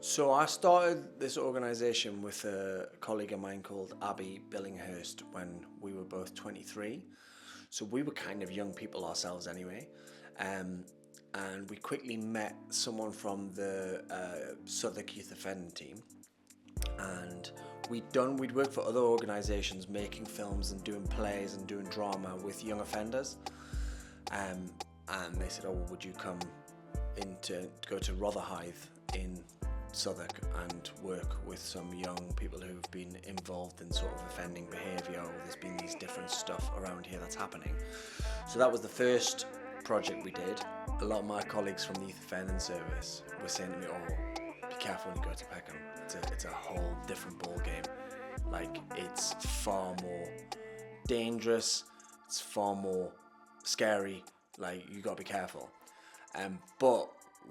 So I started this organisation with a colleague of mine called Abby Billinghurst when we were both 23. So we were kind of young people ourselves anyway. Um, and we quickly met someone from the Southwark Youth Offending Team. And we'd worked for other organisations making films and doing plays and doing drama with young offenders. And they said, oh, well, would you come go to Rotherhithe in Southwark and work with some young people who've been involved in sort of offending behaviour, or there's been these different stuff around here that's happening. So that was the first project we did. A lot of my colleagues from the Youth Offending Service were saying to me, oh, be careful when you go to Peckham. It's a whole different ball game. Like, it's far more dangerous, it's far more scary, like, you gotta be careful. But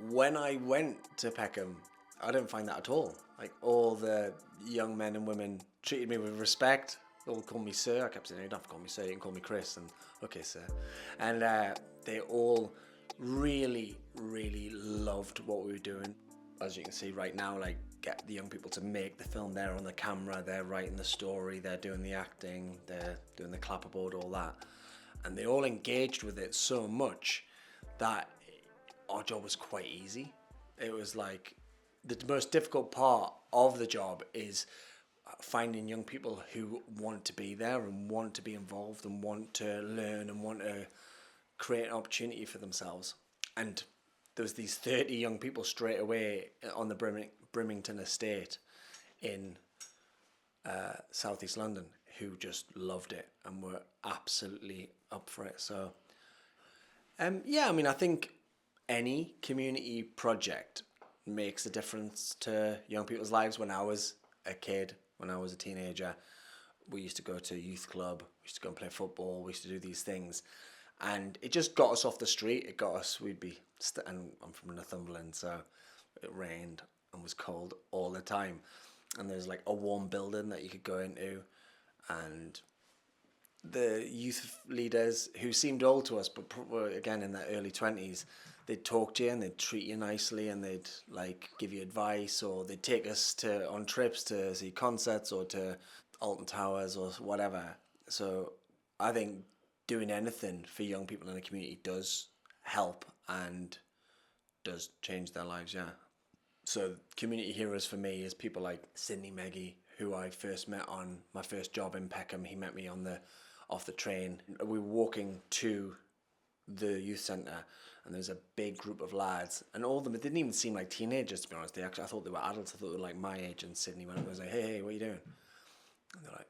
when I went to Peckham, I didn't find that at all. Like, all the young men and women treated me with respect. They all called me sir. I kept saying, you don't have to call me sir, you can call me Kris. And, okay, sir. And they all really, really loved what we were doing. As you can see right now, like, get the young people to make the film. They're on the camera, they're writing the story, they're doing the acting, they're doing the clapperboard, all that. And they all engaged with it so much that our job was quite easy. It was like, the most difficult part of the job is finding young people who want to be there and want to be involved and want to learn and want to create an opportunity for themselves. And there was these 30 young people straight away on the Brimington estate in southeast London who just loved it and were absolutely up for it. So yeah, I mean, I think any community project makes a difference to young people's lives. When I was a kid, when I was a teenager, we used to go to youth club, we used to go and play football, we used to do these things, and it just got us off the street. It got us, and I'm from Northumberland, so it rained and was cold all the time, and there's like a warm building that you could go into, and the youth leaders who seemed old to us, but were again in their early 20s, they'd talk to you and they'd treat you nicely and they'd like give you advice, or they'd take us on trips to see concerts or to Alton Towers or whatever. So I think doing anything for young people in the community does help and does change their lives, yeah. So community heroes for me is people like Sidney Meggie, who I first met on my first job in Peckham. He met me off the train. We were walking to the youth centre, and there's a big group of lads, and all of them, it didn't even seem like teenagers, to be honest. I thought they were adults. I thought they were like my age. And Sydney went up and was like, hey, what are you doing? And they're like,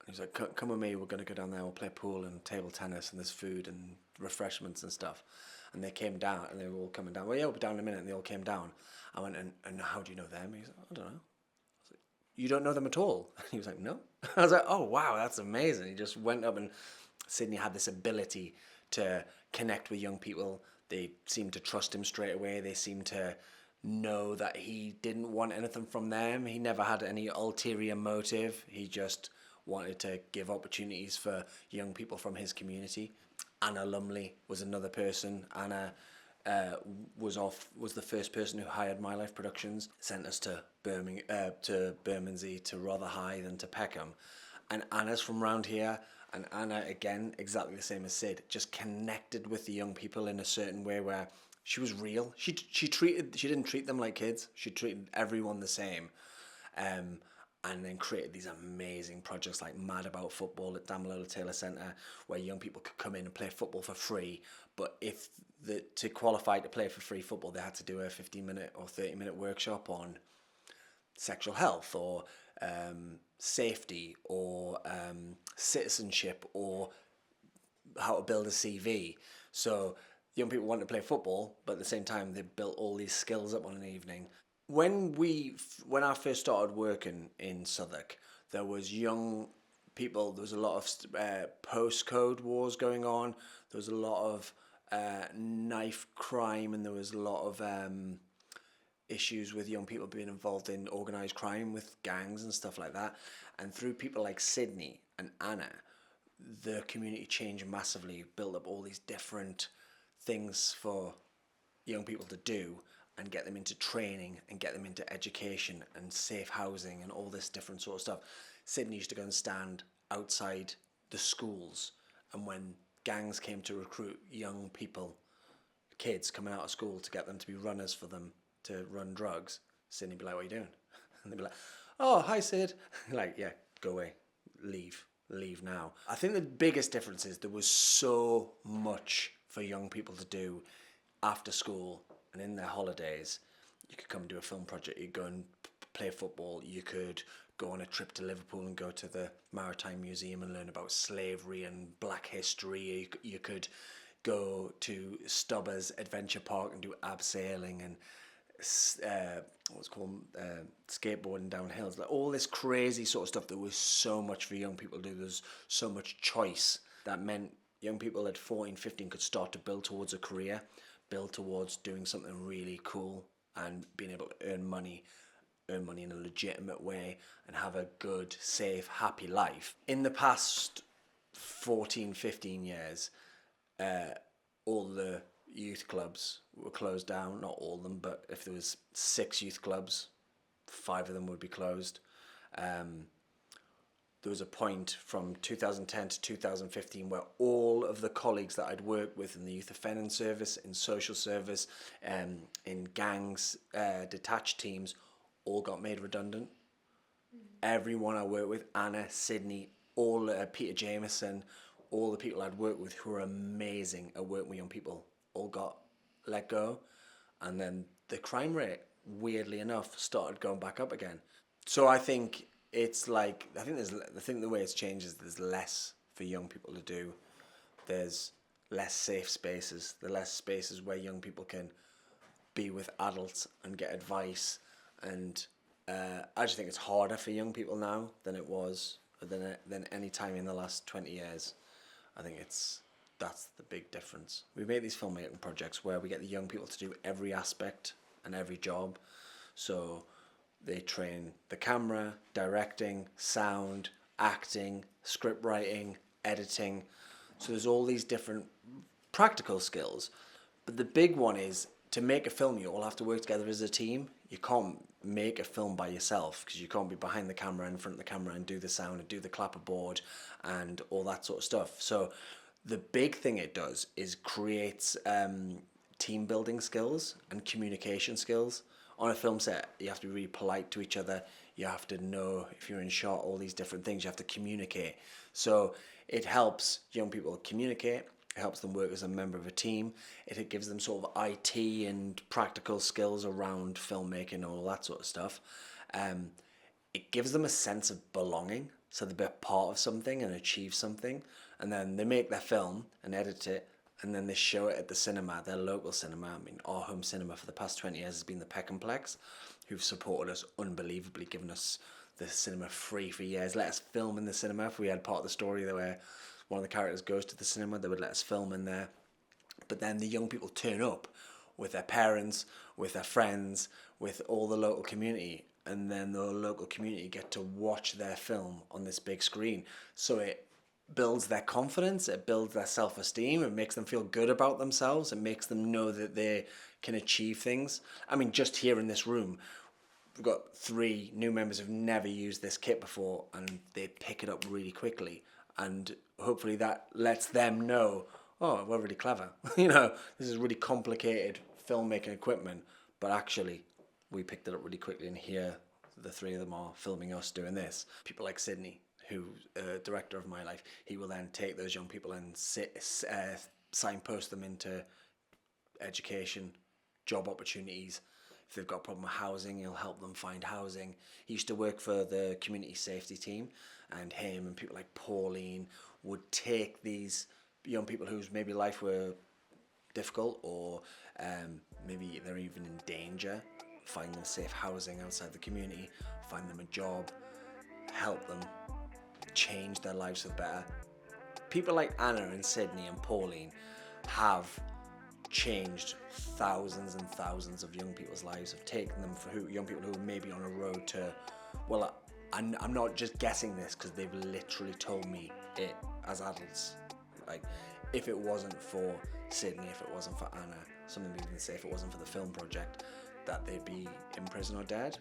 and he's like, come with me, we're going to go down there, we'll play pool and table tennis, and there's food and refreshments and stuff. And they came down, and they were all coming down. Well, yeah, we'll be down in a minute. And they all came down. I went, and how do you know them? He's like, I don't know. You don't know them at all? And he was like, no. I was like, oh, wow, that's amazing. He just went up, and Sydney had this ability to connect with young people. They seemed to trust him straight away. They seemed to know that he didn't want anything from them. He never had any ulterior motive. He just wanted to give opportunities for young people from his community. Anna Lumley was another person. Anna was the first person who hired My Life Productions, sent us to Bermondsey, to Rotherhithe, and to Peckham. And Anna's from around here, and Anna, again, exactly the same as Sid, just connected with the young people in a certain way where she was real. She didn't treat them like kids. She treated everyone the same. And then created these amazing projects like Mad About Football at Damalola Taylor Centre, where young people could come in and play football for free. But to qualify to play for free football, they had to do a 15-minute or 30-minute workshop on sexual health or safety or citizenship or how to build a CV. So young people wanted to play football, but at the same time, they built all these skills up on an evening. When I first started working in Southwark, there was young people. There was a lot of postcode wars going on. There was a lot of knife crime, and there was a lot of issues with young people being involved in organised crime with gangs and stuff like that. And through people like Sydney and Anna, the community changed massively, built up all these different things for young people to do. and get them into training and get them into education and safe housing and all this different sort of stuff. Sydney used to go and stand outside the schools, and when gangs came to recruit young people, kids coming out of school to get them to be runners for them to run drugs, Sydney would be like, what are you doing? And they'd be like, oh, hi Sid. Like, yeah, go away, leave now. I think the biggest difference is there was so much for young people to do after school and in their holidays. You could come and do a film project, you could go and play football, you could go on a trip to Liverpool and go to the Maritime Museum and learn about slavery and black history. You could go to Stubbers Adventure Park and do abseiling and skateboarding down hills. Like all this crazy sort of stuff. There was so much for young people to do. There's so much choice. That meant young people at 14, 15 could start to build towards a career, build towards doing something really cool and being able to earn money in a legitimate way and have a good, safe, happy life. In the past 14, 15 years, all the youth clubs were closed down. Not all of them, but if there was 6 youth clubs, 5 of them would be closed. There was a point from 2010 to 2015 where all of the colleagues that I'd worked with in the youth offending service, in social service, in gangs, detached teams, all got made redundant. Everyone I worked with, Anna, Sydney, all Peter Jameson, all the people I'd worked with who were amazing at working with young people, all got let go. And then the crime rate, weirdly enough, started going back up again. So I think it's like, I think the way it's changed is there's less for young people to do. There's less safe spaces. There are less spaces where young people can be with adults and get advice. And I just think it's harder for young people now than it was than any time in the last 20 years. I think that's the big difference. We make these filmmaking projects where we get the young people to do every aspect and every job. So they train the camera, directing, sound, acting, script writing, editing. So there's all these different practical skills. But the big one is to make a film, you all have to work together as a team. You can't make a film by yourself because you can't be behind the camera, in front of the camera and do the sound and do the clapperboard and all that sort of stuff. So the big thing it does is creates team building skills and communication skills. On a film set, you have to be really polite to each other. You have to know if you're in shot, all these different things. You have to communicate. So it helps young people communicate. It helps them work as a member of a team. It gives them sort of IT and practical skills around filmmaking and all that sort of stuff. It gives them a sense of belonging. So they're part of something and achieve something. And then they make their film and edit it. And then they show it at the cinema, their local cinema. I mean, our home cinema for the past 20 years has been the Peckhamplex, who've supported us unbelievably, given us the cinema free for years. Let us film in the cinema. If we had part of the story where one of the characters goes to the cinema, they would let us film in there. But then the young people turn up with their parents, with their friends, with all the local community. And then the local community get to watch their film on this big screen. So it builds their confidence, it builds their self-esteem, it makes them feel good about themselves, it makes them know that they can achieve things. I mean, just here in this room, we've got 3 new members who've never used this kit before, and they pick it up really quickly, and hopefully that lets them know, oh, we're really clever. You know, this is really complicated filmmaking equipment, but actually we picked it up really quickly, and here the 3 of them are filming us doing this. People like Sydney, who's director of my life, he will then take those young people and signpost them into education, job opportunities. If they've got a problem with housing, he'll help them find housing. He used to work for the community safety team, and him and people like Pauline would take these young people whose maybe life were difficult or maybe they're even in danger, find them safe housing outside the community, find them a job, help them change their lives for the better. People like Anna and Sydney and Pauline have changed thousands and thousands of young people's lives, have taken them for young people who are maybe on a road to, well, I'm not just guessing this because they've literally told me it as adults. Like, if it wasn't for Sydney, if it wasn't for Anna, some of them even say if it wasn't for the film project, that they'd be in prison or dead.